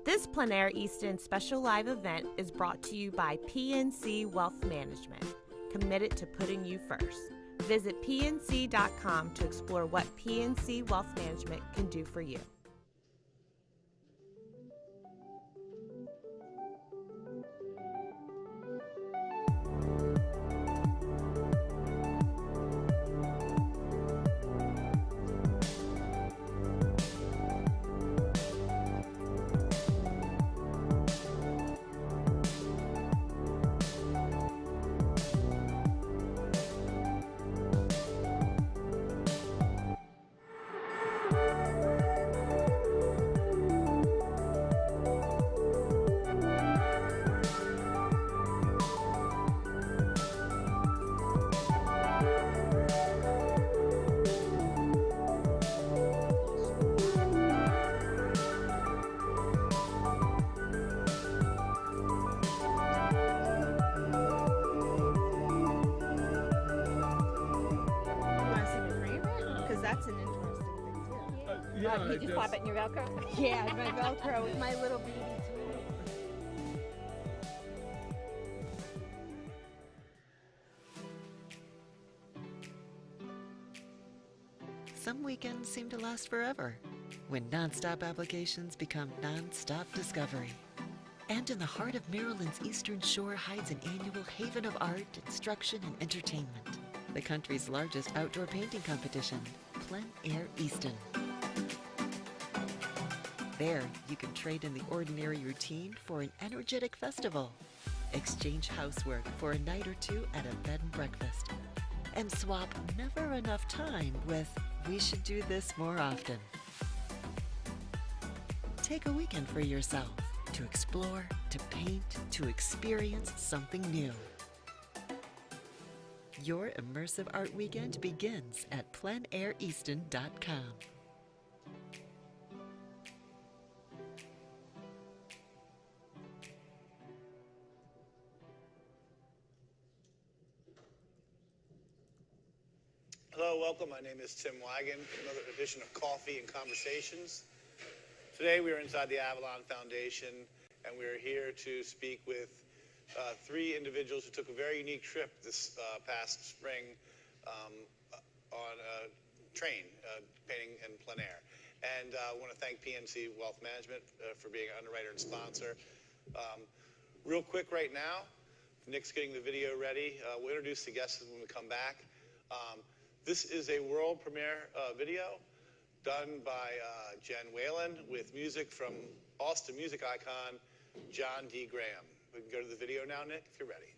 This Plein Air Easton special live event is brought to you by PNC Wealth Management, committed to putting you first. Visit pnc.com to explore what PNC Wealth Management can do for you. That's an interesting thing too. Yeah, you just flap it in your Velcro? Yeah, my Velcro with my little beady Some weekends seem to last forever when nonstop applications become nonstop discovery. And in the heart of Maryland's Eastern Shore hides an annual haven of art, instruction, and entertainment. The country's largest outdoor painting competition, Plein Air Easton. There, you can trade in the ordinary routine for an energetic festival, exchange housework for a night or two at a bed and breakfast, and swap never enough time with we should do this more often. Take a weekend for yourself to explore, to paint, to experience something new. Your immersive art weekend begins at pleinaireaston.com. Hello, welcome. My name is Jhenn Walen, another edition of Coffee and Conversations. Today we are inside the Avalon Foundation, and we are here to speak with three individuals who took a very unique trip this past spring on a train, painting in plein air. And I want to thank PNC Wealth Management for being an underwriter and sponsor. Real quick right now, Nick's getting the video ready. We'll introduce the guests when we come back. This is a world premiere video done by Jhenn Walen with music from Austin music icon John D. Graham. We can go to the video now, Nick, if you're ready.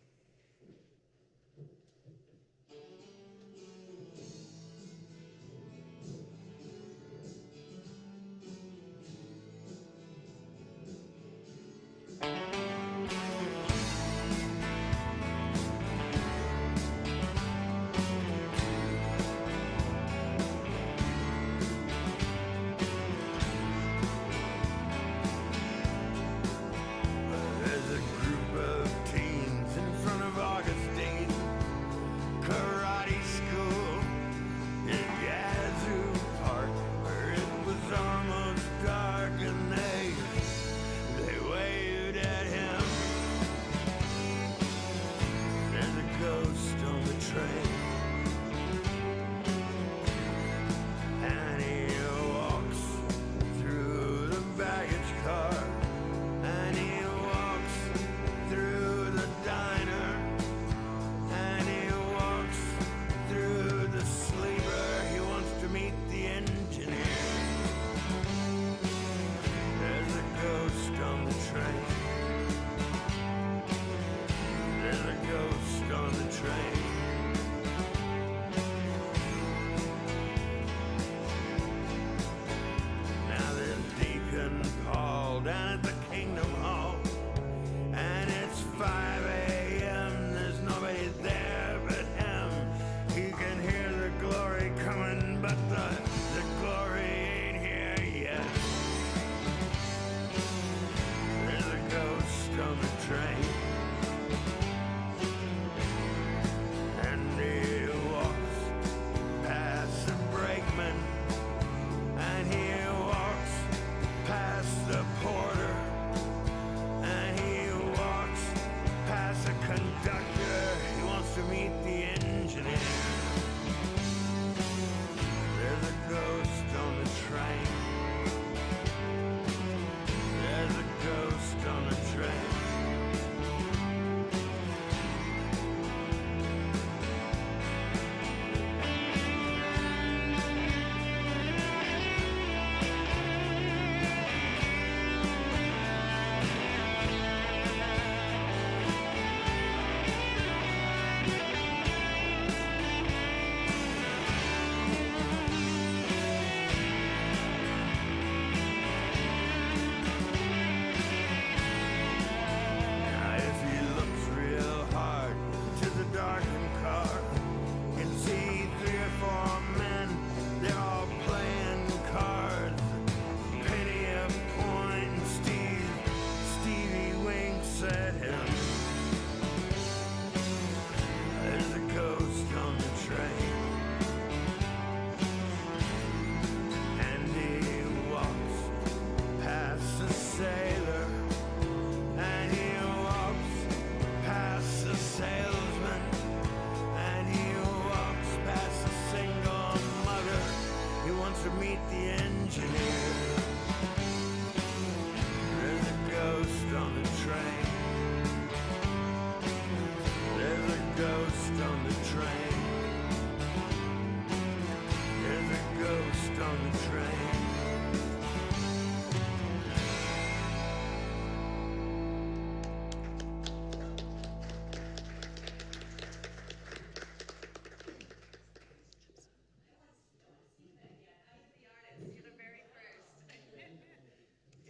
There's a group of teens in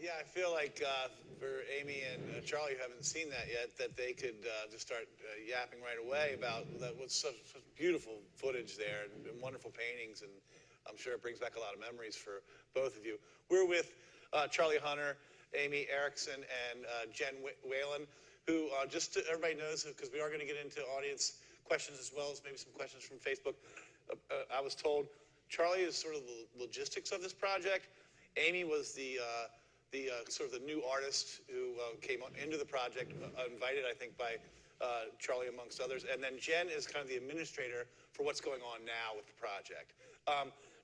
Yeah, I feel like for Aimee and Charlie, who haven't seen that yet, that they could just start yapping right away about what's such beautiful footage there and wonderful paintings, and I'm sure it brings back a lot of memories for both of you. We're with Charlie Hunter, Aimee Erickson, and Jhenn Walen, who just so everybody knows, because we are going to get into audience questions as well as maybe some questions from Facebook. I was told Charlie is sort of the logistics of this project. Aimee was the sort of the new artist who came into the project, invited, I think, by Charlie amongst others. And then Jhenn is kind of the administrator for what's going on now with the project.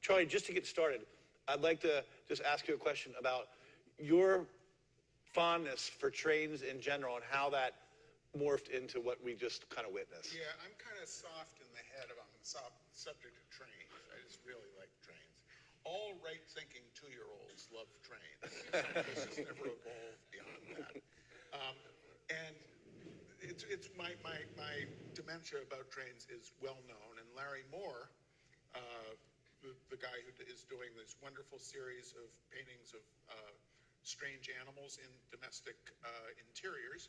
Charlie, just to get started, I'd like to just ask you a question about your fondness for trains in general and how that morphed into what we just kind of witnessed. Yeah, I'm kind of soft in the head on the subject of trains. I just really like trains. All right-thinking 2-year-olds love trains. This has never evolved beyond that. And it's my dementia about trains is well known. And Larry Moore, the guy who is doing this wonderful series of paintings of strange animals in domestic interiors,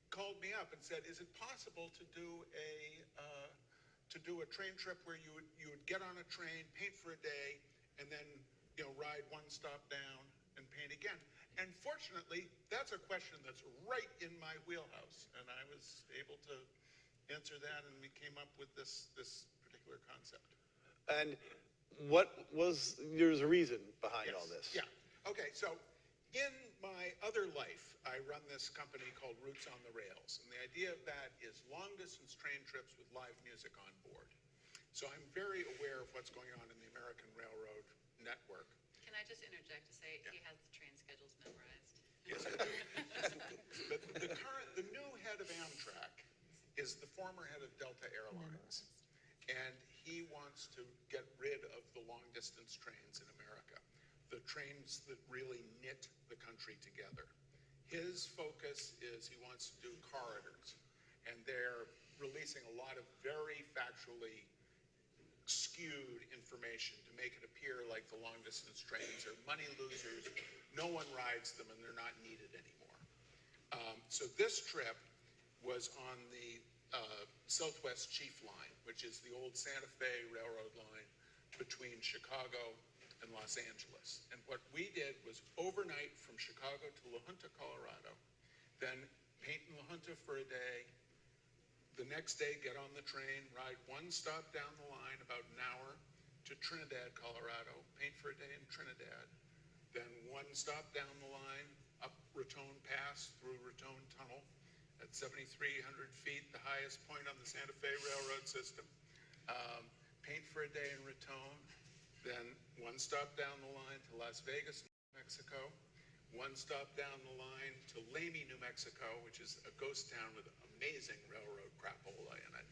called me up and said, "Is it possible to do a train trip where you would get on a train, paint for a day, and then ride one stop down and paint again?" And fortunately, that's a question that's right in my wheelhouse, and I was able to answer that, and we came up with this particular concept. And there's a reason behind all this. Yeah. Okay. So in my other life, I run this company called Roots on the Rails. And the idea of that is long-distance train trips with live music on board. So I'm very aware of what's going on in the American Railroad network. Can I just interject to say he has the train schedules memorized? Yes, I do. The new head of Amtrak is the former head of Delta Airlines. And he wants to get rid of the long-distance trains in America, the trains that really knit the country together. His focus is he wants to do corridors, and they're releasing a lot of very factually skewed information to make it appear like the long-distance trains are money losers, no one rides them, and they're not needed anymore. So this trip was on the Southwest Chief Line, which is the old Santa Fe Railroad line between Chicago and Los Angeles. And what we did was overnight from Chicago to La Junta, Colorado, then paint in La Junta for a day, the next day get on the train, ride one stop down the line, about an hour, to Trinidad, Colorado, paint for a day in Trinidad, then one stop down the line, up Raton Pass, through Raton Tunnel, at 7,300 feet, the highest point on the Santa Fe Railroad system. Paint for a day in Raton, then one stop down the line to Las Vegas, New Mexico, one stop down the line to Lamy, New Mexico, which is a ghost town with amazing railroad crapola in it.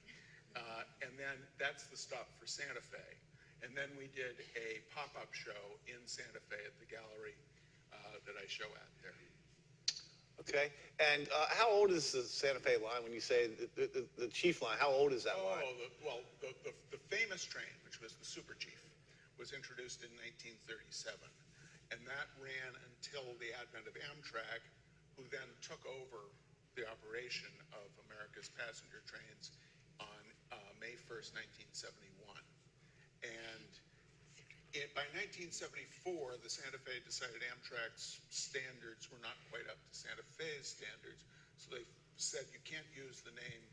And then that's the stop for Santa Fe. And then we did a pop-up show in Santa Fe at the gallery that I show at there. Okay. And how old is the Santa Fe line when you say the Chief line? How old is that line? The famous train, which was the Super Chief, was introduced in 1937. And that ran until the advent of Amtrak, who then took over the operation of America's passenger trains on May 1st, 1971. And by 1974, the Santa Fe decided Amtrak's standards were not quite up to Santa Fe's standards, so they said you can't use the name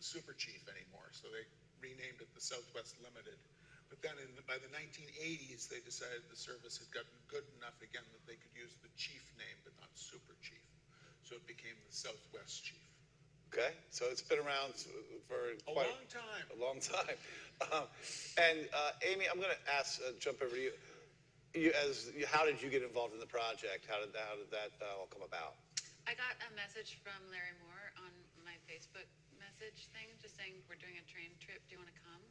Super Chief anymore, so they renamed it the Southwest Limited. But then by the 1980s, they decided the service had gotten good enough again that they could use the Chief name, but not Super Chief. So it became the Southwest Chief. Okay, so it's been around for quite a long time. A long time. And Aimee, I'm going to jump over to you. How did you get involved in the project? How did that all come about? I got a message from Larry Moore on my Facebook message thing, just saying we're doing a train trip. Do you want to come?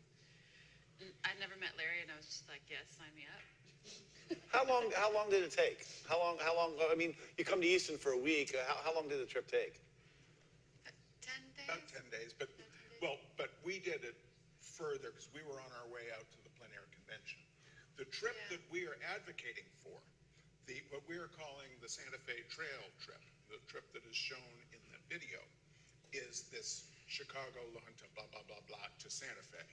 I'd never met Larry, and I was just like, yes, sign me up. How long did it take? How long? I mean, you come to Easton for a week. How long did the trip take? 10 days. About 10 days, but we did it further because we were on our way out to the Plein Air Convention. The trip that we are advocating for, what we are calling the Santa Fe Trail trip, the trip that is shown in the video, is this Chicago, La Junta, blah, blah, blah, blah, to Santa Fe.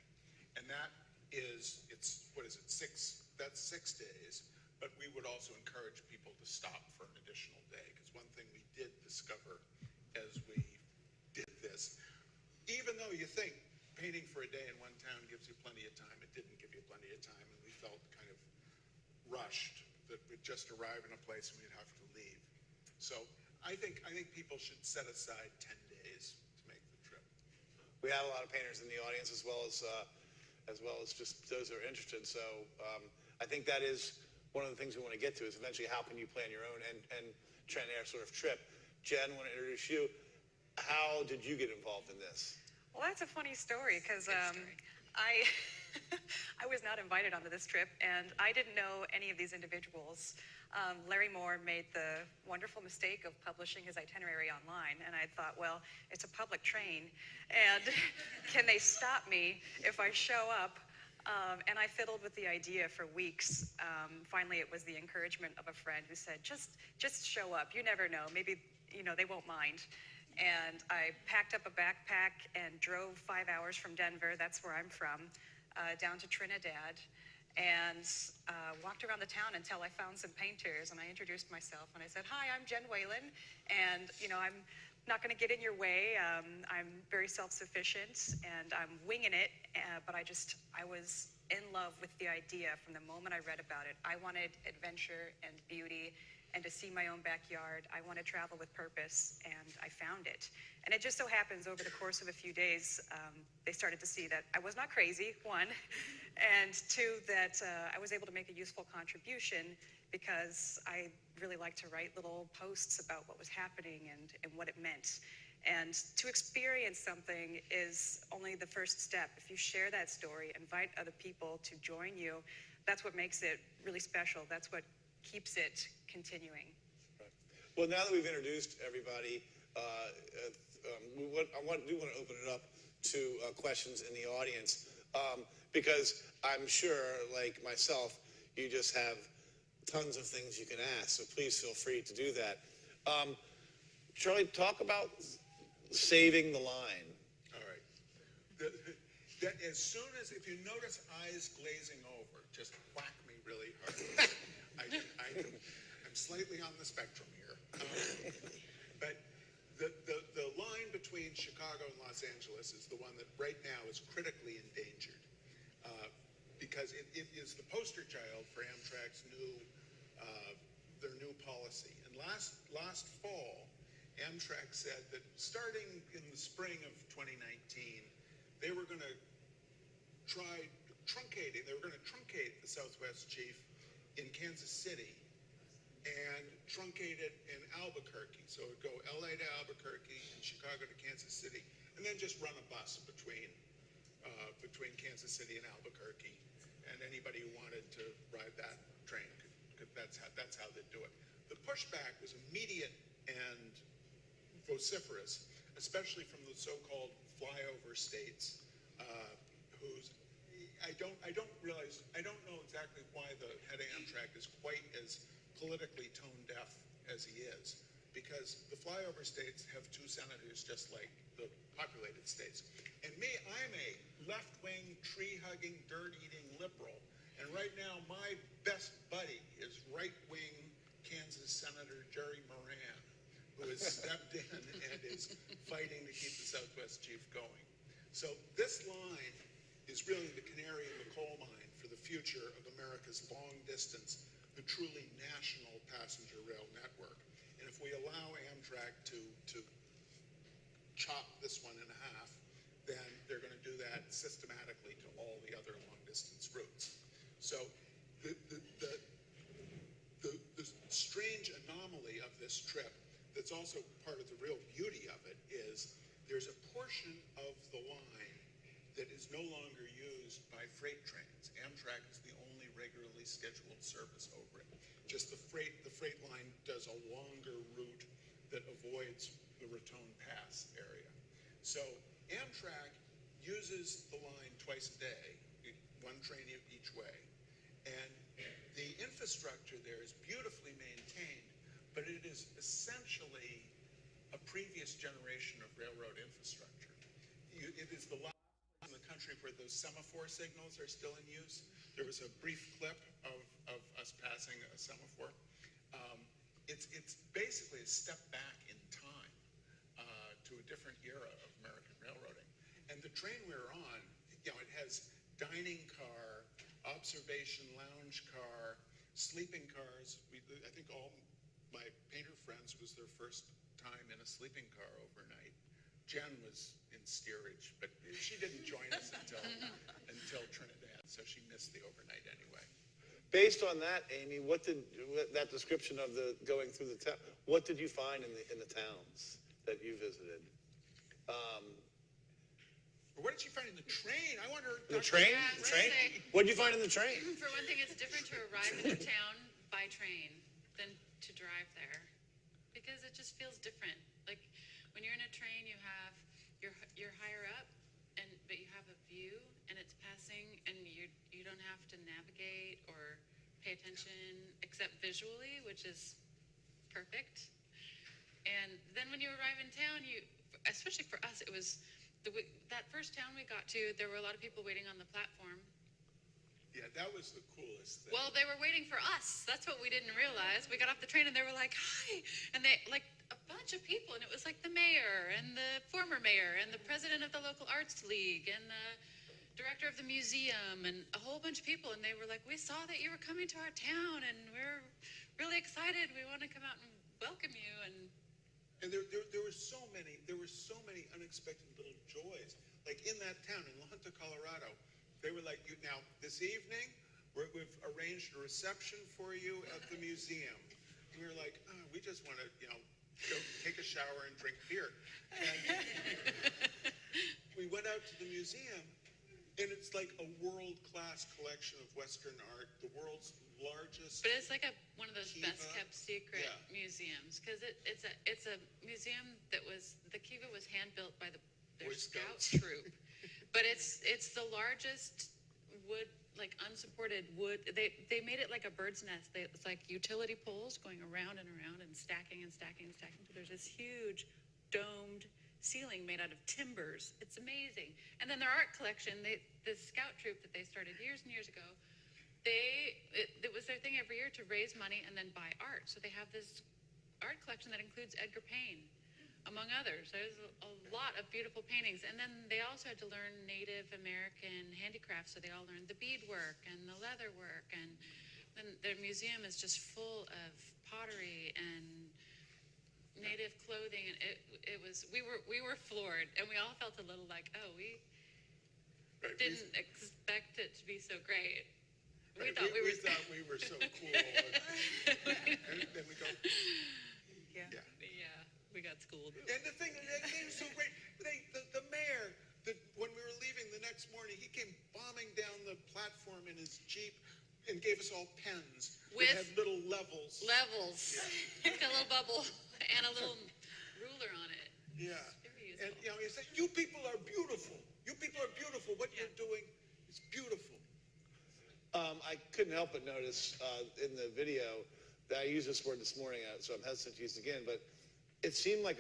And that is, that's 6 days, but we would also encourage people to stop for an additional day, because one thing we did discover as we did this, even though you think painting for a day in one town gives you plenty of time, it didn't give you plenty of time, and we felt kind of rushed that we'd just arrive in a place and we'd have to leave. So I think people should set aside 10 days to make the trip. We have a lot of painters in the audience, as well as just those that are interested. So I think that is one of the things we want to get to, is eventually how can you plan your own and Plein Air sort of trip. Jhenn, I want to introduce you. How did you get involved in this? Well, that's a funny story because I was not invited onto this trip, and I didn't know any of these individuals. Larry Moore made the wonderful mistake of publishing his itinerary online, and I thought, well, it's a public train, and can they stop me if I show up? And I fiddled with the idea for weeks. Finally, it was the encouragement of a friend who said, just show up. You never know. Maybe, they won't mind. And I packed up a backpack and drove 5 hours from Denver, that's where I'm from, down to Trinidad, and walked around the town until I found some painters, and I introduced myself, and I said, hi, I'm Jhenn Walen, and I'm not going to get in your way. I'm very self-sufficient, and I'm winging it, but I was in love with the idea from the moment I read about it. I wanted adventure and beauty, and to see my own backyard. I want to travel with purpose, and I found it. And it just so happens over the course of a few days, they started to see that I was not crazy, one, and two, that I was able to make a useful contribution, because I really like to write little posts about what was happening and what it meant. And to experience something is only the first step. If you share that story, invite other people to join you, that's what makes it really special. That's what keeps it continuing. Right. Well, now that we've introduced everybody, I do want to open it up to questions in the audience, because I'm sure, like myself, you just have tons of things you can ask, so please feel free to do that. Charlie, talk about saving the line. All right. As soon as, if you notice eyes glazing over, just whack me really hard. I'm slightly on the spectrum here. But the line between Chicago and Los Angeles is the one that right now is critically endangered, because it is the poster child for Amtrak's their new policy. And last fall, Amtrak said that starting in the spring of 2019, they were going to truncate the Southwest Chief in Kansas City and truncate it in Albuquerque. So it would go LA to Albuquerque and Chicago to Kansas City, and then just run a bus between Kansas City and Albuquerque, and anybody who wanted to ride that train could that's how they'd do it. The pushback was immediate and vociferous, especially from the so-called flyover states, whose I don't know exactly why the head of Amtrak is quite as politically tone deaf as he is, because the flyover states have 2 senators just like the populated states. And me, I'm a left-wing, tree-hugging, dirt-eating liberal, and right now my best buddy is right-wing Kansas Senator Jerry Moran, who has stepped in and is fighting to keep the Southwest Chief going. So this line is really the canary in the coal mine for the future of America's long-distance, the truly national passenger rail network. And if we allow Amtrak to chop this one in half, then they're going to do that systematically to all the other long-distance routes. So the strange anomaly of this trip, that's also part of the real beauty of it, is there's a portion of the line that is no longer used by freight trains. Amtrak is the only regularly scheduled service over it. Just the freight line does a longer route that avoids the Raton Pass area. So Amtrak uses the line twice a day, 1 train each way, And the infrastructure there is beautifully maintained, but it is essentially a previous generation of railroad infrastructure. It is the last in the country where those semaphore signals are still in use. There was a brief clip of us passing a semaphore. It's basically a step back in time to a different era of American railroading. And the train we were on, it has dining car, observation lounge car, sleeping cars. I think all my painter friends was their first time in a sleeping car overnight. Jhenn was in steerage, but she didn't join us until Trinidad, so she missed the overnight anyway. Based on that, Aimee, that description of the going through the town, what did you find in the towns that you visited? What did you find in the train? I wonder. The train? Yeah, The train? say- What did you find in the train? For one thing, it's different to arrive in a town by train than to drive there, because it just feels different. Like when you're in a train, you're higher up, but you have a view, and it's passing, and you don't have to navigate or pay attention except visually, which is perfect. And then when you arrive in town, especially for us, it was that first town we got to, there were a lot of people waiting on the platform. Yeah, that was the coolest thing. Well, they were waiting for us. That's what we didn't realize. We got off the train and they were like, hi. And they, like, a bunch of people. And it was like the mayor and the former mayor and the president of the local arts league and the director of the museum and a whole bunch of people. And they were like, we saw that you were coming to our town and we're really excited. We want to come out and welcome you. And there were so many unexpected little joys. Like in that town, in La Junta, Colorado, they were like, now this evening, we've arranged a reception for you at the museum. And we were like, oh, we just want to, go take a shower and drink beer. And we went out to the museum, and it's like a world-class collection of Western art, the world's largest. But it's like one of those Kiva. best kept secret museums, because it's a museum that the Kiva was hand built by their Boy scout Scouts. troop, but it's the largest wood, like unsupported wood. They made it like a bird's nest. It's like utility poles going around and around and stacking and stacking and stacking. So there's this huge domed ceiling made out of timbers. It's amazing. And then their art collection, the scout troop that they started years and years ago, it was their thing every year to raise money and then buy art. So they have this art collection that includes Edgar Payne, among others. There's a lot of beautiful paintings. And then they also had to learn Native American handicrafts. So they all learned the beadwork and the leather work. And then their museum is just full of pottery and Native clothing. And we were floored. And we all felt a little like, oh, we didn't expect it to be so great. We thought we were so cool. And then we go, yeah, we got schooled. And the thing was so great. The mayor, when we were leaving the next morning, he came bombing down the platform in his Jeep and gave us all pens With that had little levels. Levels. Yeah. Like a little bubble and a little ruler on it. Yeah. Very useful. And he said, you people are beautiful. You people are beautiful. What you're doing is beautiful. I couldn't help but notice in the video that I used this word this morning, so I'm hesitant to use it again, but it seemed like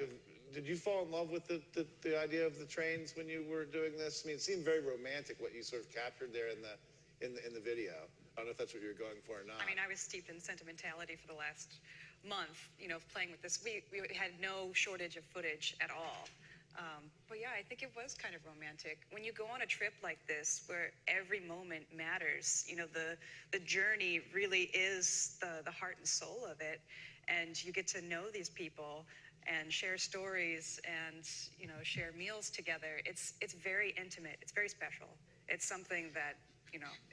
did you fall in love with the idea of the trains when you were doing this? I mean, it seemed very romantic what you sort of captured there in the video. I don't know if that's what you were going for or not. I mean, I was steeped in sentimentality for the last month, playing with this. We had no shortage of footage at all. But yeah, I think it was kind of romantic. When you go on a trip like this, where every moment matters, the journey really is the heart and soul of it. And you get to know these people and share stories and, share meals together. It's very intimate. It's very special. It's something that,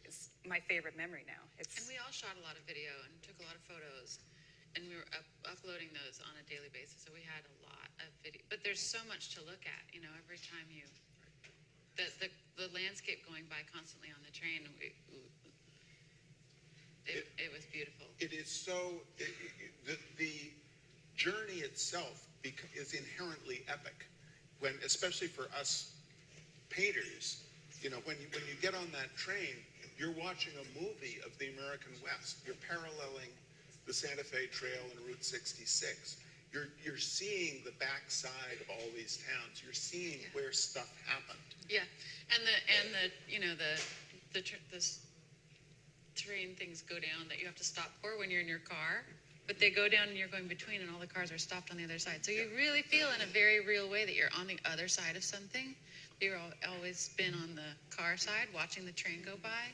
is my favorite memory now. And we all shot a lot of video and took a lot of photos. And we were uploading those on a daily basis, so we had a lot of video. But there's so much to look at, every time the landscape going by constantly on the train, it was beautiful. It is so, the journey itself is inherently epic, especially for us painters. When you get on that train, you're watching a movie of the American West. You're paralleling the Santa Fe Trail and Route 66. You're seeing the backside of all these towns. You're seeing where stuff happened. Yeah, and the you know the train things go down that you have to stop for when you're in your car, but they go down and you're going between, and all the cars are stopped on the other side. So you really feel in a very real way that you're on the other side of something. You've always been on the car side, watching the train go by,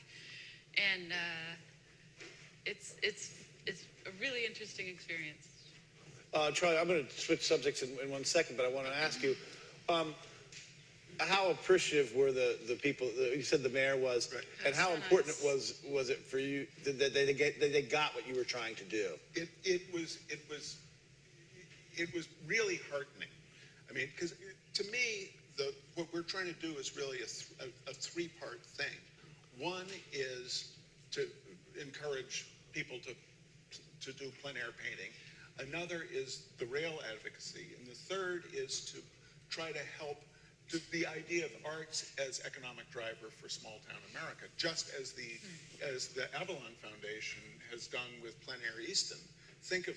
and it's a really interesting experience. Charlie, I'm going to switch subjects in 1 second, but I want to ask you, how appreciative were the people? You said the mayor was, right. And how important was it for you that they got what you were trying to do? It was really heartening. I mean, because to me, what we're trying to do is really a three-part thing. One is to encourage people to do plein air painting. Another is the rail advocacy, and the third is to try to help the idea of arts as economic driver for small town America, just as the Avalon Foundation has done with Plein Air Easton. Think of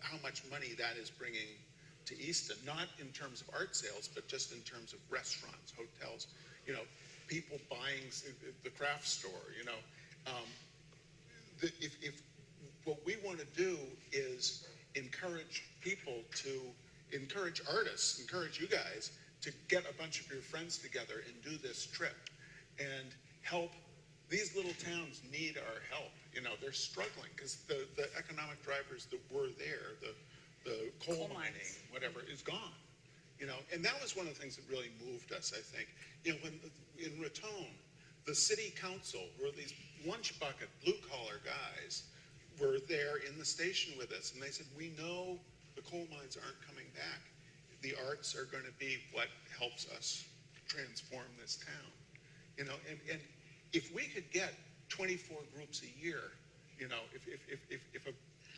how much money that is bringing to Easton, not in terms of art sales, but just in terms of restaurants, hotels, people buying the craft store. If what we want to do is encourage artists, encourage you guys to get a bunch of your friends together and do this trip and help. These little towns need our help. They're struggling because the economic drivers that were there, the coal mining, whatever, is gone. And that was one of the things that really moved us, I think. When in Raton, the city council, where these lunch bucket, blue-collar guys, were there in the station with us, and they said, we know the coal mines aren't coming back. The arts are going to be what helps us transform this town. And if we could get 24 groups a year, if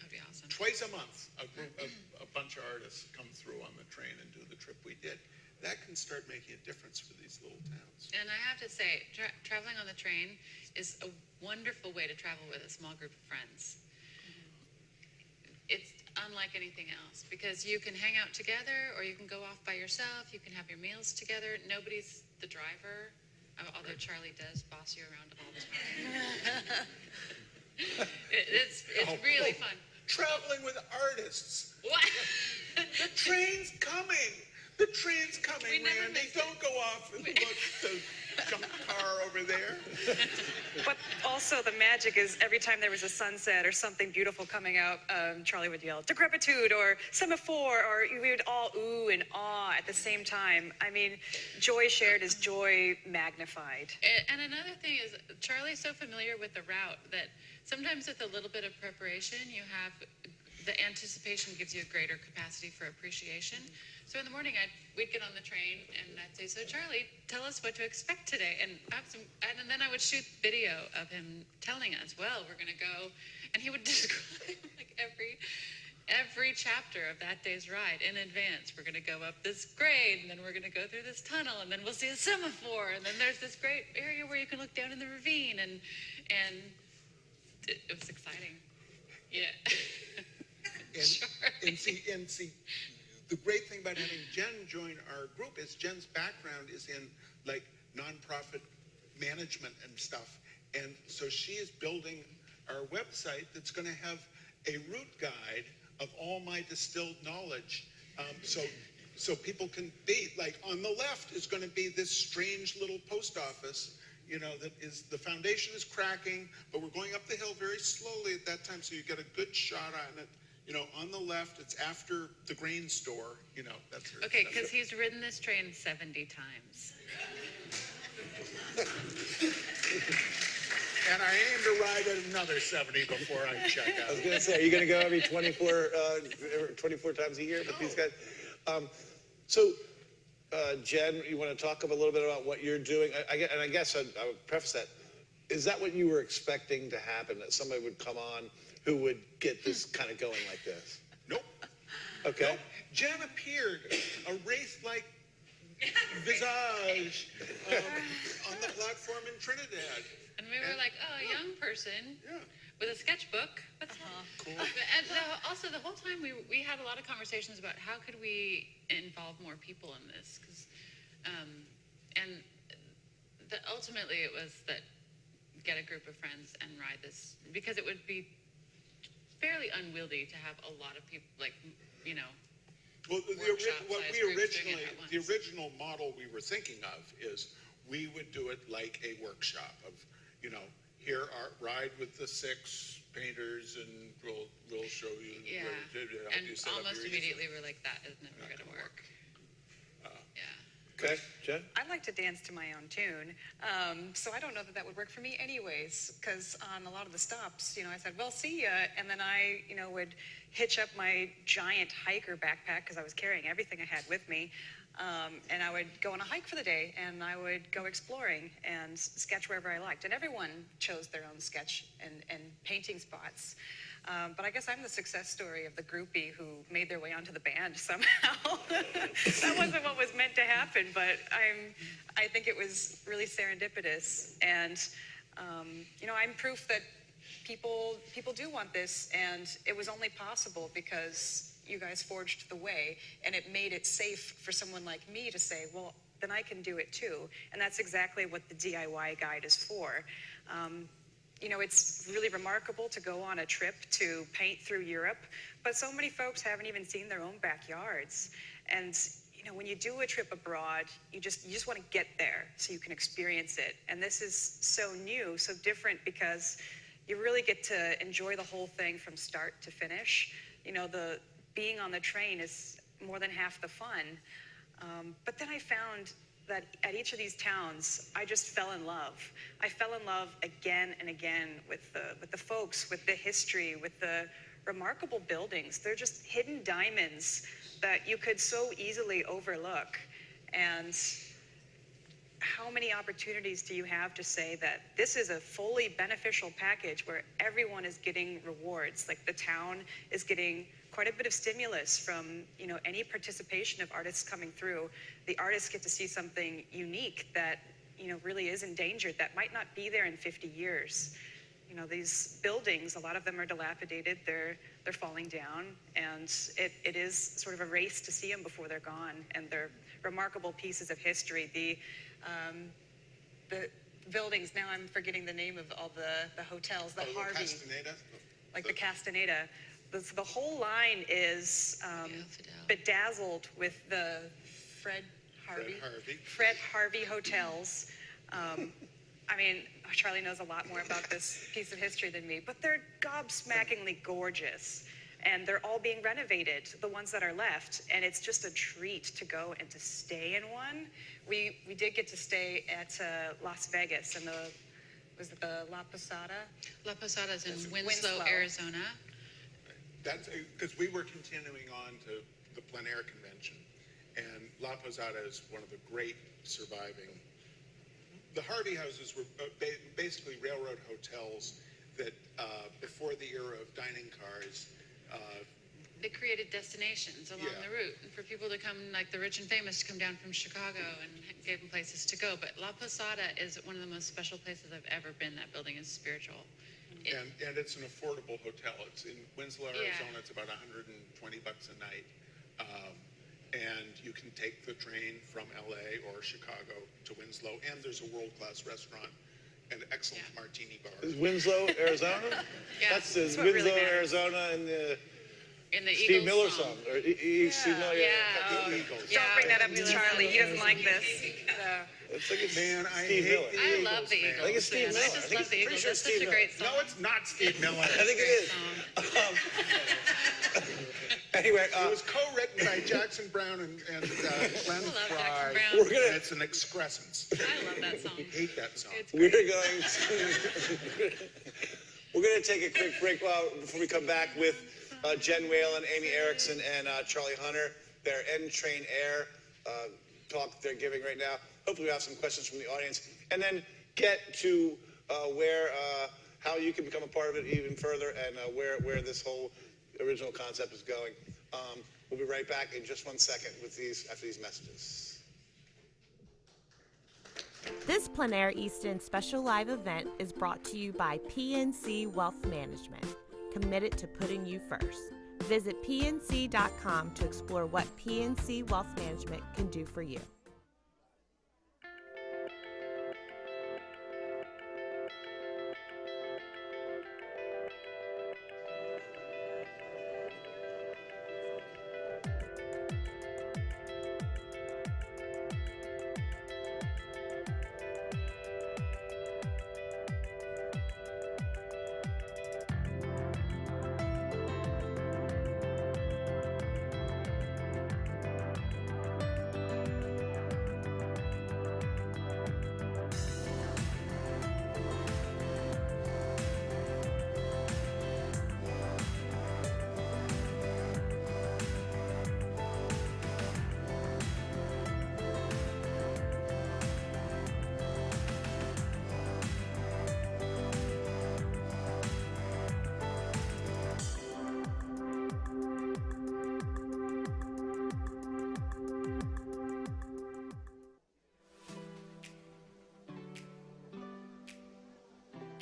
That'd be awesome. twice a month a bunch of artists come through on the train and do the trip we did, that can start making a difference for these little towns. And I have to say, traveling on the train is a wonderful way to travel with a small group of friends. It's unlike anything else because you can hang out together or you can go off by yourself. You can have your meals together. Nobody's the driver, although Charlie does boss you around all the time. It's really fun. Traveling with artists. What? The train's coming. The train's coming, We never Randy. missed it. Don't go off and look the junk car over there. But also the magic is every time there was a sunset or something beautiful coming out, Charlie would yell, decrepitude or semaphore, or we would all ooh and awe at the same time. I mean, joy shared is joy magnified. And another thing is, Charlie's so familiar with the route that sometimes with a little bit of preparation, the anticipation gives you a greater capacity for appreciation. So in the morning, we'd get on the train and I'd say, so Charlie, tell us what to expect today. And then I would shoot video of him telling us, well, we're going to go. And he would describe like every chapter of that day's ride in advance. We're going to go up this grade, and then we're going to go through this tunnel, and then we'll see a semaphore, and then there's this great area where you can look down in the ravine, and it was exciting. Yeah. And see, the great thing about having Jhenn join our group is Jenn's background is in like nonprofit management and stuff. And so she is building our website that's going to have a route guide of all my distilled knowledge. So people can be like, on the left is going to be this strange little post office, that is, the foundation is cracking, but we're going up the hill very slowly at that time. So you get a good shot on it. On the left, it's after the grain store, that's her. Okay, because he's ridden this train 70 times. And I aim to ride at another 70 before I check out. I was going to say, are you going to go every 24 times a year with these guys? Jhenn, you want to talk a little bit about what you're doing? I guess I would preface that. Is that what you were expecting to happen, that somebody would come on who would get this kind of going like this? Nope. Okay. Nope. Jhenn appeared, a wraith-like visage on the platform in Trinidad. And we were like, oh, a young person with a sketchbook. What's that? Cool. And also the whole time we had a lot of conversations about how could we involve more people in this, because ultimately it was that get a group of friends and ride this, because it would be fairly unwieldy to have a lot of people, like, you know. Well, the original model we were thinking of is we would do it like a workshop of, you know, here ride with the 6 painters and we'll show you. Yeah, and almost immediately we're like, that is never going to work. Okay, Jhenn? I like to dance to my own tune, so I don't know that would work for me anyways, because on a lot of the stops, you know, I said, well, see ya, and then I, you know, would hitch up my giant hiker backpack, because I was carrying everything I had with me, and I would go on a hike for the day, and I would go exploring and sketch wherever I liked, and everyone chose their own sketch and painting spots. But I guess I'm the success story of the groupie who made their way onto the band somehow. That wasn't what was meant to happen, but I think it was really serendipitous. And, you know, I'm proof that people do want this, and it was only possible because you guys forged the way, and it made it safe for someone like me to say, well, then I can do it too. And that's exactly what the DIY guide is for. You know, it's really remarkable to go on a trip to paint through Europe, but so many folks haven't even seen their own backyards. And, you know, when you do a trip abroad, you just want to get there so you can experience it. And this is so new, so different, because you really get to enjoy the whole thing from start to finish. You know, being on the train is more than half the fun. But then I found that at each of these towns, I just fell in love. I fell in love again and again with the folks, with the history, with the remarkable buildings. They're just hidden diamonds that you could so easily overlook. And how many opportunities do you have to say that this is a fully beneficial package where everyone is getting rewards? Like, the town is getting quite a bit of stimulus from, you know, any participation of artists coming through. The artists get to see something unique that, you know, really is endangered, that might not be there in 50 years. You know, these buildings, a lot of them are dilapidated, they're falling down, and it is sort of a race to see them before they're gone, and they're remarkable pieces of history. The buildings, now I'm forgetting the name of all the hotels, the Harvey. Castaneda? Like the Castaneda. The whole line is bedazzled with the Fred Harvey hotels. I mean, Charlie knows a lot more about this piece of history than me, but they're gobsmackingly gorgeous. And they're all being renovated, the ones that are left. And it's just a treat to go and to stay in one. We did get to stay at Las Vegas, and was it the La Posada? La Posada is in Winslow, Arizona. That's because we were continuing on to the Plein Air convention, and La Posada is one of the great surviving. The Harvey houses were basically railroad hotels that, before the era of dining cars, they created destinations along the route, and for people to come, like the rich and famous, to come down from Chicago, and gave them places to go. But La Posada is one of the most special places I've ever been. That building is spiritual. And it's an affordable hotel. It's in Winslow, Arizona. It's about $120 a night. And you can take the train from LA or Chicago to Winslow, and there's a world-class restaurant and excellent martini bar. Is Winslow, Arizona? That's Winslow, really Arizona, In the Steve Eagles Miller song. song. Or Steve Miller, The Eagles. Don't bring that up to Charlie. He doesn't like this. It's like it's Man, I Steve hate Miller. the I Eagles, love the man. Eagles. I think it's Steve man. Miller. I just love the pretty Eagles. sure It's such Steve a Miller. great song. No, it's not Steve Miller. I think it is. Song. Anyway, It was co-written by Jackson Brown and Glenn I love Fry. Jackson Brown. We're gonna- And it's an excrescence. I love that song. I hate that song. It's we're great. going to take a quick break before we come back with Jhenn Walen, Aimee Erickson, and Charlie Hunter. Their Train Air talk they're giving right now. Hopefully we have some questions from the audience, and then get to how you can become a part of it even further, and where this whole original concept is going. We'll be right back in just 1 second with after these messages. This Plein Air Easton special live event is brought to you by PNC Wealth Management, committed to putting you first. Visit pnc.com to explore what PNC Wealth Management can do for you.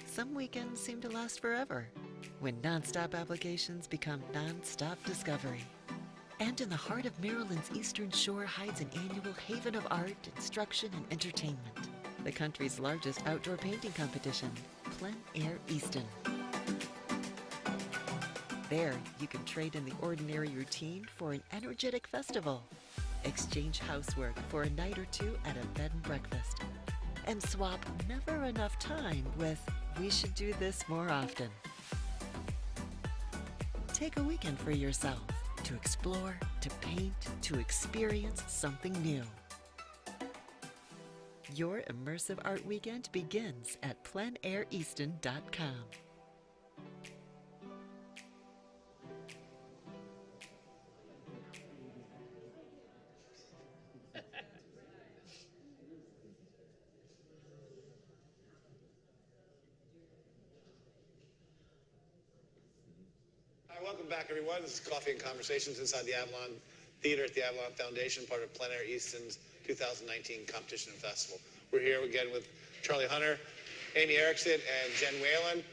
Some weekends seem to last forever when nonstop applications become nonstop discovery. And in the heart of Maryland's Eastern Shore hides an annual haven of art, instruction, and entertainment. The country's largest outdoor painting competition, Plein Air Easton. There, you can trade in the ordinary routine for an energetic festival. Exchange housework for a night or two at a bed and breakfast. And swap never enough time with we should do this more often. Take a weekend for yourself to explore, to paint, to experience something new. Your immersive art weekend begins at pleinaireaston.com. Hi, welcome back, everyone. This is Coffee and Conversations inside the Avalon Theater at the Avalon Foundation, part of Plein Air Easton's 2019 competition and festival. We're here again with Charlie Hunter, Aimee Erickson, and Jhenn Walen,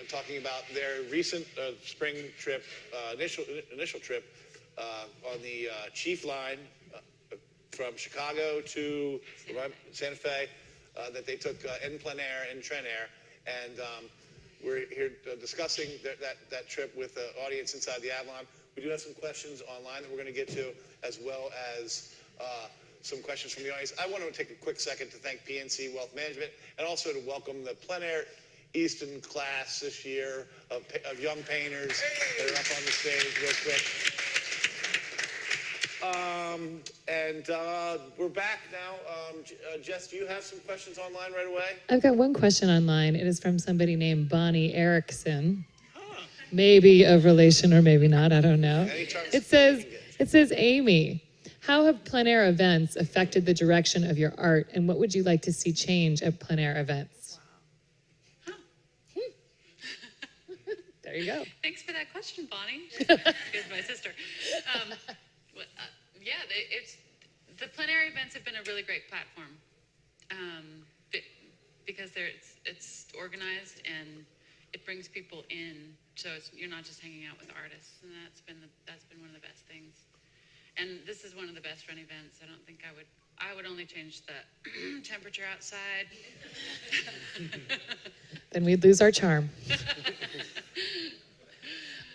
talking about their recent spring trip, initial trip on the Chief Line from Chicago to Santa Fe that they took in Plein Air and Trin Air, and we're here discussing that trip with the audience inside the Avalon. We do have some questions online that we're going to get to, as well as some questions from the audience. I want to take a quick second to thank PNC Wealth Management and also to welcome the Plein Air Easton class this year of young painters that are up on the stage real quick. We're back now. Jess, do you have some questions online right away? I've got one question online. It is from somebody named Aimee Erickson. Maybe of relation or maybe not, I don't know. It says, Aimee, how have plein air events affected the direction of your art, and what would you like to see change at plein air events? Wow. There you go. Thanks for that question, Bonnie. She's my sister. The plein air events have been a really great platform because it's organized and it brings people in, so you're not just hanging out with artists, and that's been one of the best things. And this is one of the best run events. I don't think I would only change the temperature outside. Then we'd lose our charm.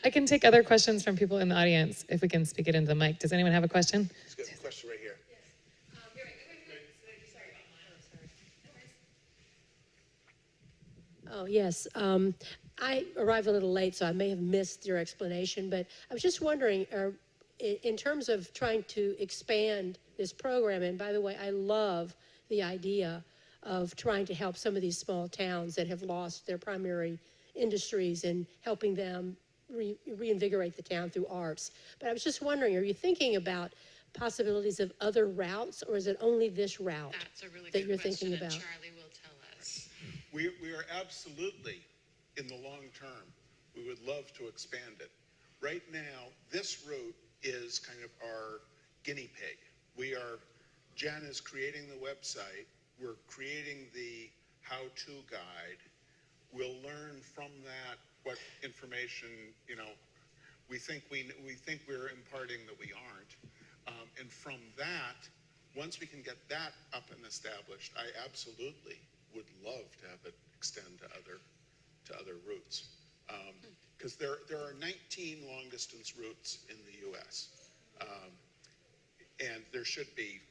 I can take other questions from people in the audience if we can speak it into the mic. Does anyone have a question? Let's get a question right here. Oh, yes. I arrived a little late, so I may have missed your explanation, but I was just wondering, in terms of trying to expand this program, and by the way, I love the idea of trying to help some of these small towns that have lost their primary industries and helping them reinvigorate the town through arts. But I was just wondering, are you thinking about possibilities of other routes, or is it only this route That's a really that good you're question, thinking about? and Charlie will tell us. We are absolutely, in the long term, we would love to expand it. Right now, this route is kind of our guinea pig. Jhenn is creating the website. we're creating the how-to guide. We'll learn from that what information, we think we're imparting that we aren't. And from that, once we can get that up and established, I absolutely would love to have it extend to other routes. Because there are 19 long-distance routes in the U.S. And there should be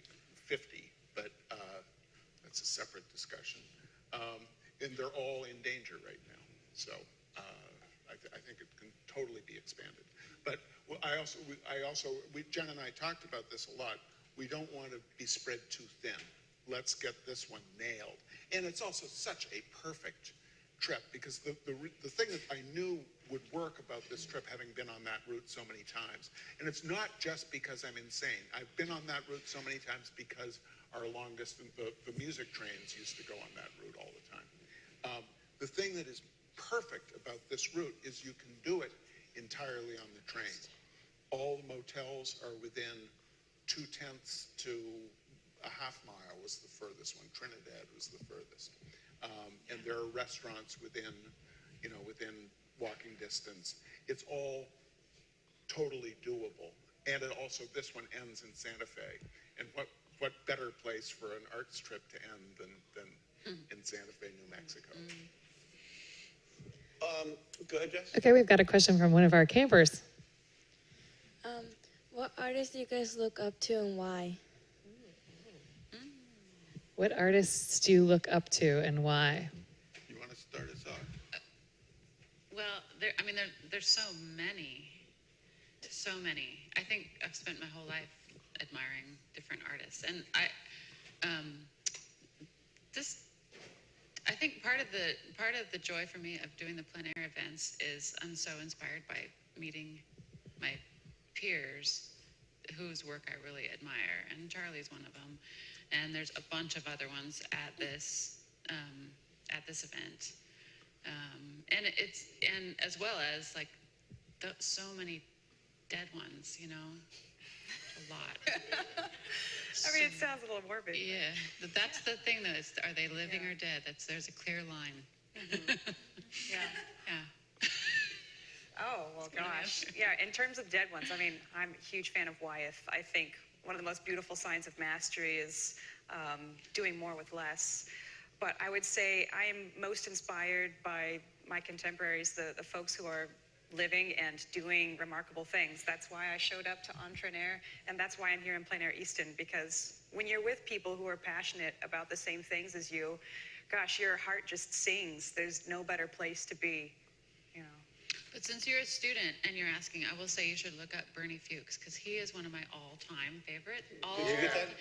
50, but that's a separate discussion. And they're all in danger right now. So I think it can totally be expanded. But Jhenn and I talked about this a lot. We don't want to be spread too thin. Let's get this one nailed. And it's also such a perfect trip, because the thing that I knew would work about this trip, having been on that route so many times, and it's not just because I'm insane. I've been on that route so many times because our long distance, the music trains used to go on that route all the time. The thing that is perfect about this route is you can do it entirely on the train. All the motels are within 0.2 to a half mile was the furthest one. Trinidad was the furthest. And there are restaurants within walking distance. It's all totally doable. And it also, this one ends in Santa Fe. And what better place for an arts trip to end than in Santa Fe, New Mexico? Go ahead, Jess. Okay, we've got a question from one of our campers. What artists do you guys look up to and why? What artists do you look up to and why? You want to start us off? Well, there's so many. I think I've spent my whole life admiring different artists, and I think part of the joy for me of doing the plein air events is I'm so inspired by meeting my peers whose work I really admire, and Charlie's one of them. And there's a bunch of other ones at this event, and as well as like so many dead ones, a lot. It sounds a little morbid. Yeah, that's the thing though. Are they living or dead? There's a clear line. Mm-hmm. Yeah. Oh, well, gosh. Yeah, in terms of dead ones, I'm a huge fan of Wyeth. I think one of the most beautiful signs of mastery is doing more with less. But I would say I am most inspired by my contemporaries, the folks who are living and doing remarkable things. That's why I showed up to Plein Air, and that's why I'm here in Plein Air Easton, because when you're with people who are passionate about the same things as you, gosh, your heart just sings. There's no better place to be, But since you're a student and you're asking, I will say you should look up Bernie Fuchs, because he is one of my all-time favorite.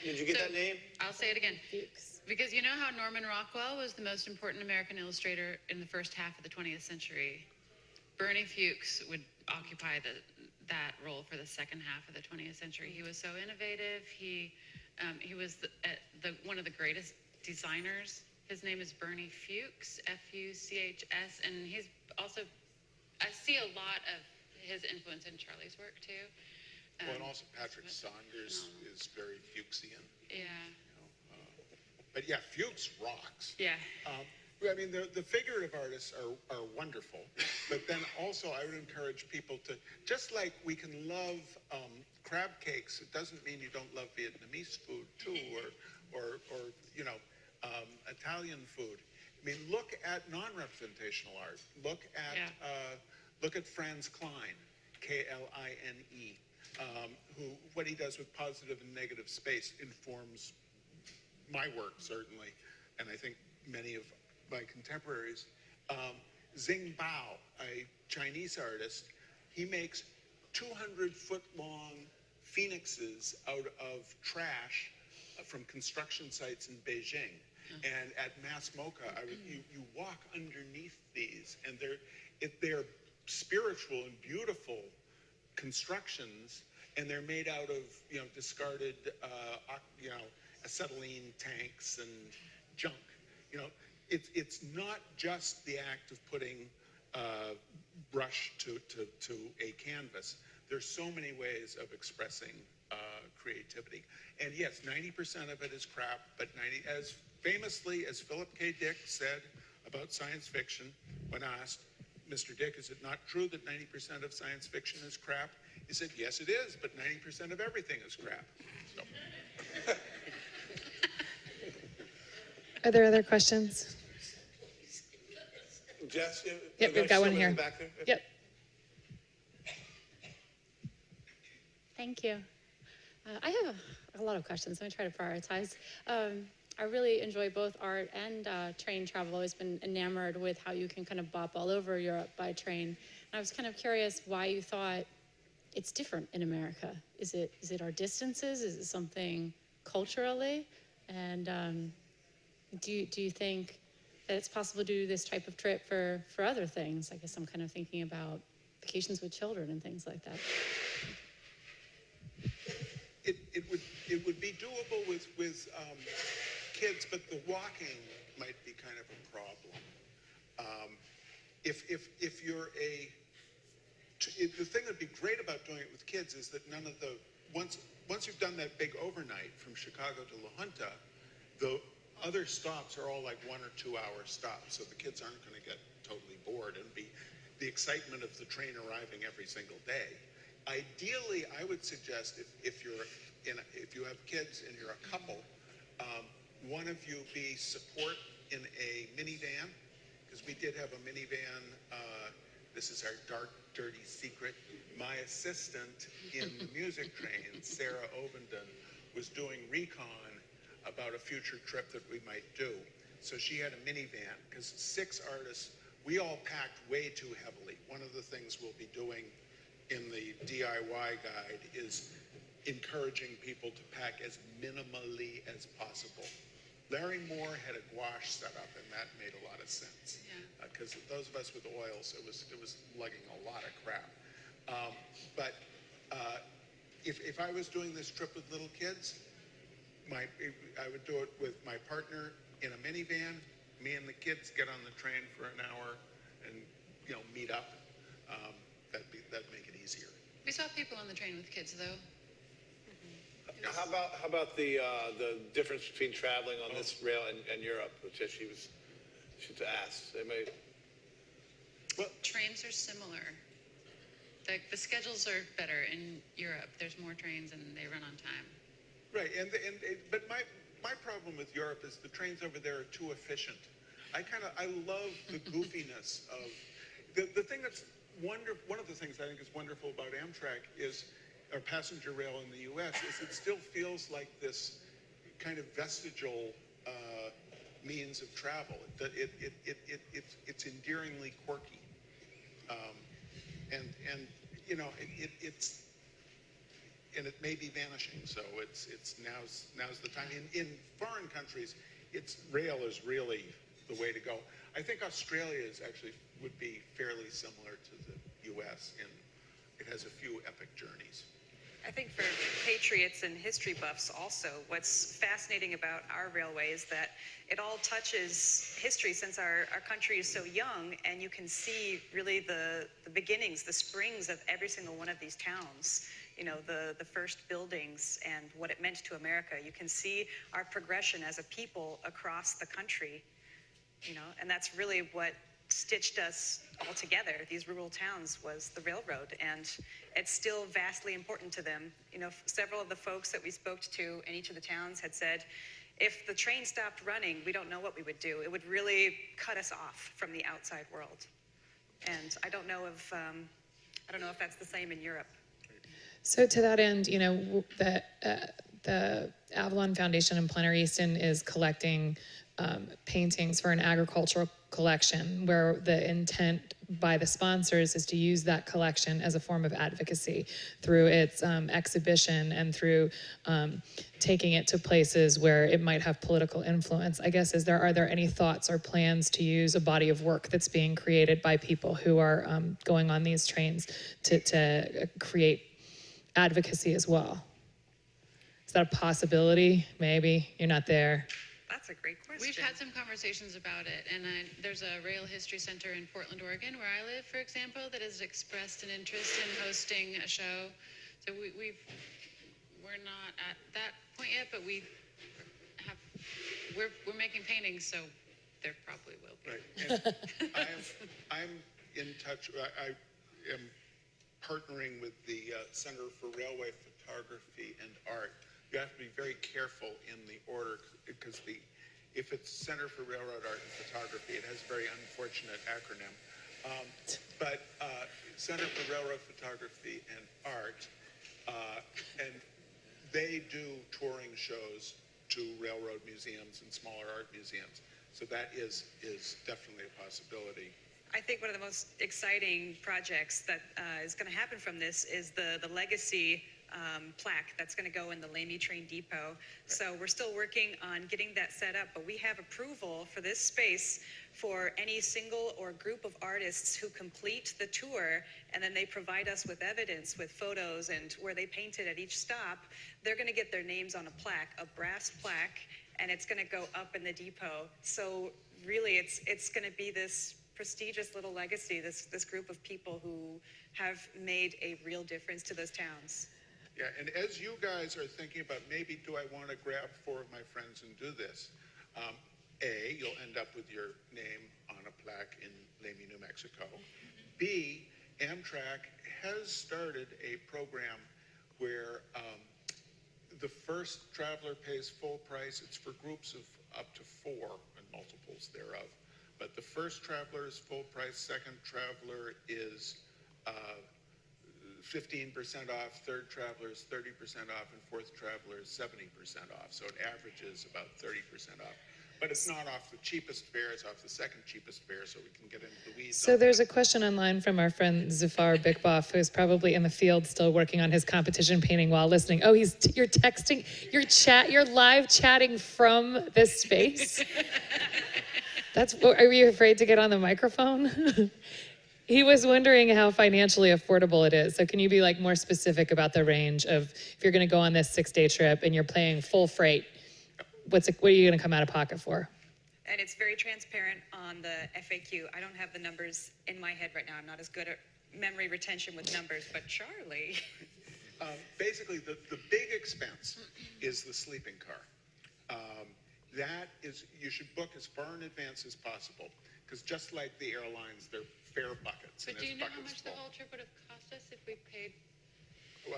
Did you get that name? I'll say it again. Fuchs. Because you know how Norman Rockwell was the most important American illustrator in the first half of the 20th century? Bernie Fuchs would occupy that role for the second half of the 20th century. He was so innovative. He was one of the greatest designers. His name is Bernie Fuchs, F-U-C-H-S, and he's also, I see a lot of his influence in Charlie's work too. And also Patrick Saunders is very Fuchsian. Yeah. But yeah, Fuchs rocks. Yeah. The figurative artists are wonderful, but then also I would encourage people to, just like we can love crab cakes, it doesn't mean you don't love Vietnamese food too, or Italian food. Look at non-representational art. Look at Franz Klein, K-L-I-N-E, what he does with positive and negative space informs my work, certainly, and I think many of my contemporaries. Xing Bao, a Chinese artist, he makes 200-foot-long phoenixes out of trash from construction sites in Beijing. And at Mass Mocha, you walk underneath these, and they're spiritual and beautiful constructions, and they're made out of discarded acetylene tanks and junk. It's not just the act of putting brush to a canvas. There's so many ways of expressing creativity. And yes, 90% of it is crap, but famously, as Philip K. Dick said about science fiction, when asked, Mr. Dick, is it not true that 90% of science fiction is crap? He said, yes, it is, but 90% of everything is crap. So. Are there other questions? Jess, Yep, we've got one here. Back there? Yep. Thank you. I have a lot of questions. I'm going to try to prioritize. I really enjoy both art and train travel. I've always been enamored with how you can kind of bop all over Europe by train. And I was kind of curious why you thought it's different in America. Is it our distances? Is it something culturally? And do you think that it's possible to do this type of trip for other things? I guess I'm kind of thinking about vacations with children and things like that. It would be doable with kids, but the walking might be kind of a problem. If you're the thing that'd be great about doing it with kids is that none of the once you've done that big overnight from Chicago to La Junta, the other stops are all like 1 or 2 hour stops, so the kids aren't going to get totally bored and be the excitement of the train arriving every single day. Ideally, I would suggest if you have kids and you're a couple, one of you be support in a minivan, because we did have a minivan. This is our dark, dirty secret. My assistant in the music train, Sarah Ovenden, was doing recon about a future trip that we might do. So she had a minivan, because 6 artists, we all packed way too heavily. One of the things we'll be doing in the DIY guide is encouraging people to pack as minimally as possible. Larry Moore had a gouache set up, and that made a lot of sense. Because those of us with oils, it was lugging a lot of crap. But if I was doing this trip with little kids, I would do it with my partner in a minivan. Me and the kids get on the train for an hour and meet up. That'd make it easier. We saw people on the train with kids, though. How about the difference between traveling on this rail and Europe, which she's asked? Well, trains are similar. The schedules are better in Europe. There's more trains and they run on time. Right, but my problem with Europe is the trains over there are too efficient. I love the goofiness of the thing that's wonderful. One of the things I think is wonderful about Amtrak is, or passenger rail in the U.S., is it still feels like this kind of vestigial means of travel. It's endearingly quirky, and it may be vanishing. So it's now's the time. In foreign countries, rail is really the way to go. I think Australia would be fairly similar to the U.S. in it has a few epic journeys. I think for patriots and history buffs also, what's fascinating about our railway is that it all touches history since our country is so young, and you can see really the beginnings, the springs of every single one of these towns. The first buildings and what it meant to America. You can see our progression as a people across the country, and that's really what stitched us all together. These rural towns was the railroad, and it's still vastly important to them. Several of the folks that we spoke to in each of the towns had said, if the train stopped running, we don't know what we would do. It would really cut us off from the outside world. And I don't know if that's the same in Europe. So to that end, the Avalon Foundation in Plein Air Easton is collecting paintings for an agricultural collection, where the intent by the sponsors is to use that collection as a form of advocacy through its exhibition and through taking it to places where it might have political influence. I guess, are there any thoughts or plans to use a body of work that's being created by people who are going on these trains to create advocacy as well? Is that a possibility? Maybe you're not there. That's a great question. We've had some conversations about it, and there's a Rail History Center in Portland, Oregon, where I live, for example, that has expressed an interest in hosting a show. So we're not at that point yet, but we have we're making paintings, so there probably will be. Right. And I'm in touch. I am partnering with the Center for Railway Photography and Art. You have to be very careful in the order because if it's Center for Railroad Art and Photography, it has a very unfortunate acronym. But Center for Railroad Photography and Art, and they do touring shows to railroad museums and smaller art museums. So that is definitely a possibility. I think one of the most exciting projects that is going to happen from this is the legacy plaque that's going to go in the Lamy train depot. So we're still working on getting that set up, but we have approval for this space for any single or group of artists who complete the tour, and then they provide us with evidence, with photos and where they painted at each stop. They're going to get their names on a plaque, a brass plaque, and it's going to go up in the depot. So really it's going to be this prestigious little legacy, this group of people who have made a real difference to those towns. Yeah, and as you guys are thinking about maybe do I want to grab 4 of my friends and do this, A, you'll end up with your name on a plaque in Lamy, New Mexico. B, Amtrak has started a program where the first traveler pays full price. It's for groups of up to 4 and multiples thereof. But the first traveler is full price, second traveler is 15% off, third traveler is 30% off, and fourth traveler is 70% off. So it averages about 30% off. But it's not off the cheapest fare, it's off the second cheapest fare, so we can get into the weeds. So there's a question online from our friend Zafar Bikboff, who's probably in the field still working on his competition painting while listening. Oh, you're texting, you're live chatting from this space? Are you afraid to get on the microphone? He was wondering how financially affordable it is. So can you be more specific about the range of if you're going to go on this 6-day trip and you're paying full freight, what are you going to come out of pocket for? And it's very transparent on the FAQ. I don't have the numbers in my head right now. I'm not as good at memory retention with numbers, but Charlie. Basically, the big expense is the sleeping car. That is, you should book as far in advance as possible, because just like the airlines, they're fare buckets. But do you know how much the whole trip would have cost us if we paid? Well,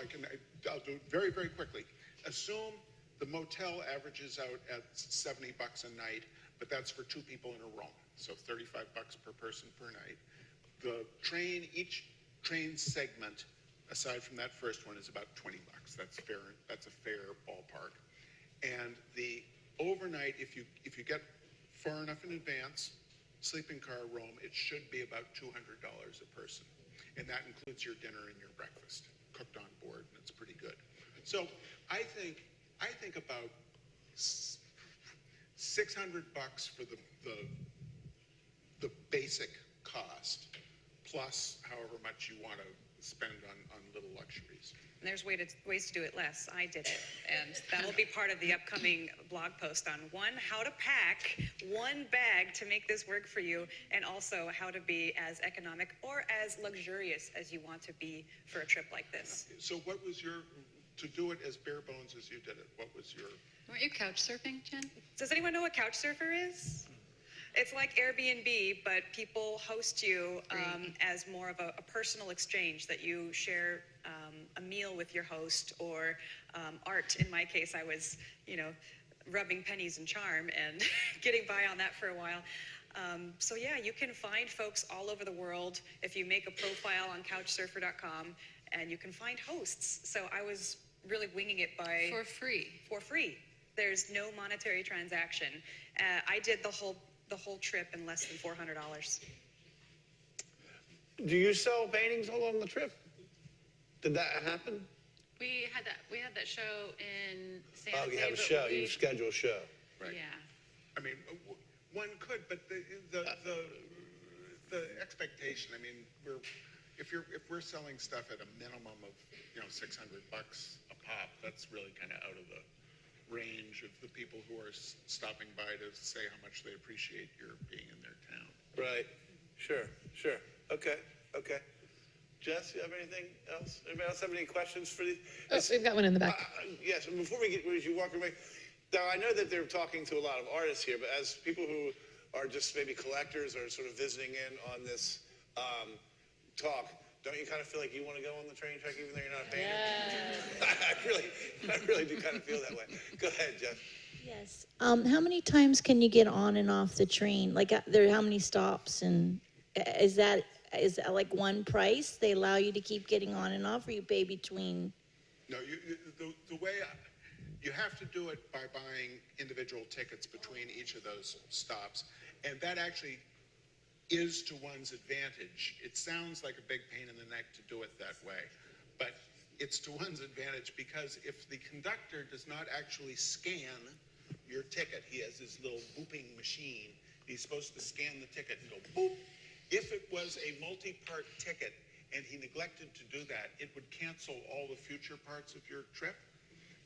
I'll do it very, very quickly. Assume the motel averages out at $70 a night, but that's for 2 people in a room, so $35 per person per night. The train, each train segment, aside from that first one, is about $20. That's fair. That's a fair ballpark. And the overnight, if you get far enough in advance, sleeping car room, it should be about $200 a person. And that includes your dinner and your breakfast, cooked on board, and it's pretty good. So I think about $600 for the basic cost, plus however much you want to spend on little luxuries. And there's ways to do it less. I did it. And that'll be part of the upcoming blog post on how to pack one bag to make this work for you, and also how to be as economic or as luxurious as you want to be for a trip like this. So what was to do it as bare bones as you did it, what was your... Weren't you couch surfing, Jen? Does anyone know what couch surfer is? It's like Airbnb, but people host you as more of a personal exchange, that you share a meal with your host, or art. In my case, I was, rubbing pennies and charm and getting by on that for a while. So yeah, you can find folks all over the world if you make a profile on couchsurfer.com, and you can find hosts. So I was really winging it by... For free. For free. There's no monetary transaction. I did the whole trip in less than $400. Do you sell paintings along the trip? Did that happen? We had that show in San Jose. Oh, you have a show. You schedule a show. Right. Yeah. I mean, one could, but the expectation. I mean, if we're selling stuff at a minimum of $600 a pop, that's really kind of out of the range of the people who are stopping by to say how much they appreciate your being in their town. Right. Sure. Okay. Jess, you have anything else? Anybody else have any questions for these? Oh, we've got one in the back. Yes, and before we get, as you walk away, Now, I know that they're talking to a lot of artists here, but as people who are just maybe collectors or sort of visiting in on this talk, don't you kind of feel like you want to go on the train track even though you're not a painter? Yes. I really do kind of feel that way. Go ahead, Jeff. Yes. How many times can you get on and off the train? Like, how many stops? And is that like one price? They allow you to keep getting on and off, or you pay between? No, the way you have to do it by buying individual tickets between each of those stops, and that actually is to one's advantage. It sounds like a big pain in the neck to do it that way, but it's to one's advantage because if the conductor does not actually scan your ticket, he has his little booping machine. He's supposed to scan the ticket and go boop. If it was a multi-part ticket and he neglected to do that, it would cancel all the future parts of your trip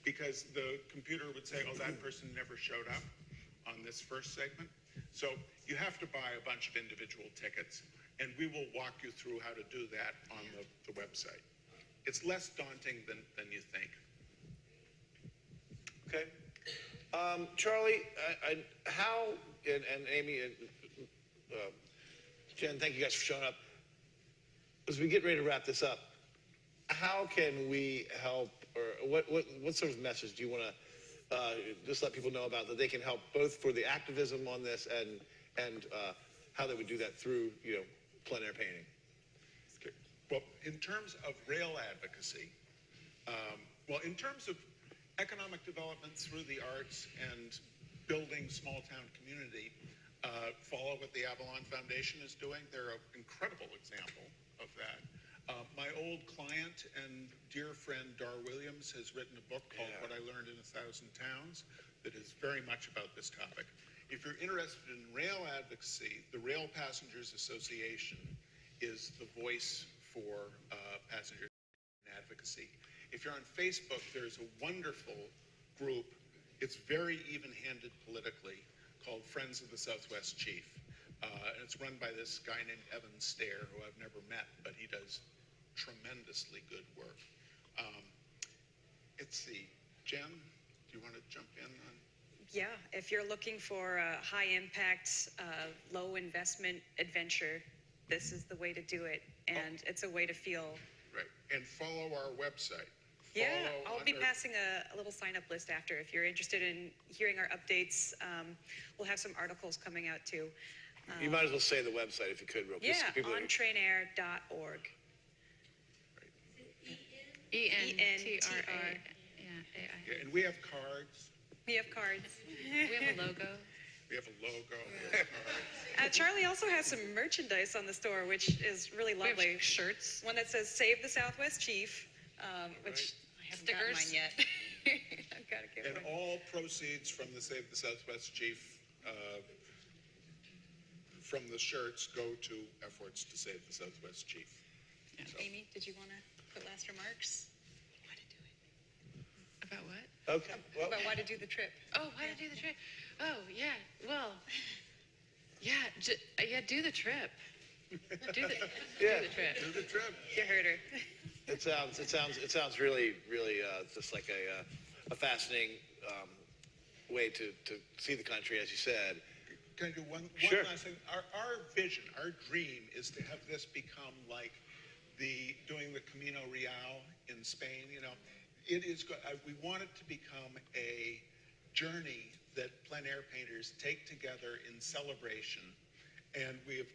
because the computer would say, oh, that person never showed up on this first segment. So you have to buy a bunch of individual tickets, and we will walk you through how to do that on the website. It's less daunting than you think. Okay. Charlie, how, and Amy and Jhenn, thank you guys for showing up. As we get ready to wrap this up, how can we help, or what sort of message do you want to just let people know about that they can help both for the activism on this and how they would do that through, plein air painting? Okay. Well, in terms of rail advocacy, in terms of economic development through the arts and building small town community, follow what the Avalon Foundation is doing. They're an incredible example of that. My old client and dear friend Dar Williams has written a book called What I Learned in 1,000 Towns that is very much about this topic. If you're interested in rail advocacy, the Rail Passengers Association is the voice for passenger advocacy. If you're on Facebook, there's a wonderful group. It's very even-handed politically, called Friends of the Southwest Chief. And it's run by this guy named Evan Stair, who I've never met, but he does tremendously good work. Let's see, Jhenn, do you want to jump in on? Yeah, if you're looking for a high impact, low investment adventure, this is the way to do it. And it's a way to feel. Right, and follow our website. Yeah, I'll be passing a little sign-up list after. If you're interested in hearing our updates, we'll have some articles coming out too. You might as well say the website if you could, real quick. Yeah, on plainair.org. ENTRI. Yeah, and we have cards. We have cards. We have a logo. We have a logo. We have cards. Charlie also has some merchandise on the store, which is really lovely. We have shirts. One that says "Save the Southwest Chief," which I haven't gotten mine yet. I've got to give And one. all proceeds from the Save the Southwest Chief, from the shirts, go to efforts to save the Southwest Chief. Yeah. So. Amy, did you want to put last remarks? Why to do it? About what? Okay. Well, about why to do the trip. Oh, why to do the trip? Oh, yeah. Well, yeah, do the trip. Do the trip. Do the trip. You heard her. It sounds really, really just like a fascinating way to see the country, as you said. Can I do one Sure. last thing? Our vision, our dream is to have this become like doing the Camino Real in Spain. It is good. We want it to become a journey that plein air painters take together in celebration. And we have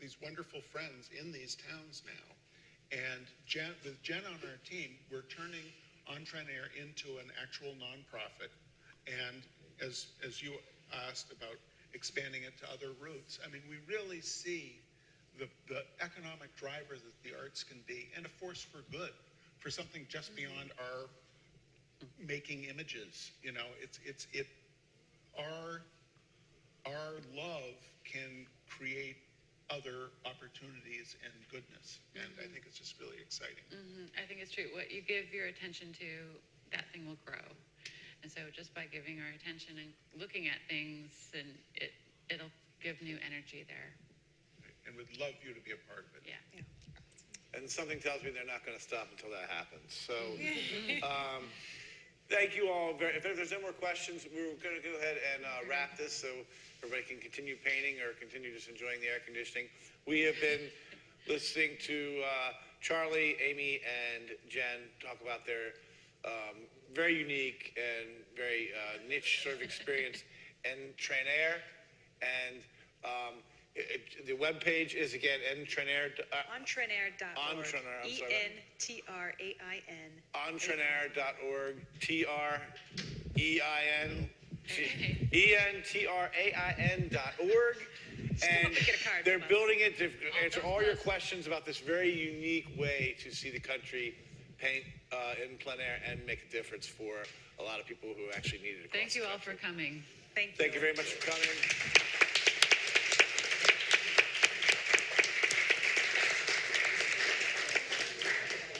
these wonderful friends in these towns now. And with Jhenn on our team, we're turning Plein Air into an actual nonprofit. And as you asked about expanding it to other routes, I mean, we really see the economic driver that the arts can be, and a force for good, for something just beyond our making images. Our love can create other opportunities and goodness, and I think it's just really exciting. I think it's true. What you give your attention to, that thing will grow. And so just by giving our attention and looking at things, and it'll give new energy there. And we'd love you to be a part of it. Yeah. And something tells me they're not going to stop until that happens. So, Thank you all. If there's no more questions, we're going to go ahead and wrap this so everybody can continue painting or continue just enjoying the air conditioning. We have been listening to Charlie, Aimee, and Jhenn talk about their very unique and very niche sort of experience in Plein Air. And the webpage is again entrenair.org. Entrenair.org. ENTRAIN. Entrenair.org. TREIN. ENTRAIN.org. And they're building it to answer all your questions about this very unique way to see the country paint in plein air and make a difference for a lot of people who actually need it. Thank you all for coming. Thank you. Thank you very much for coming.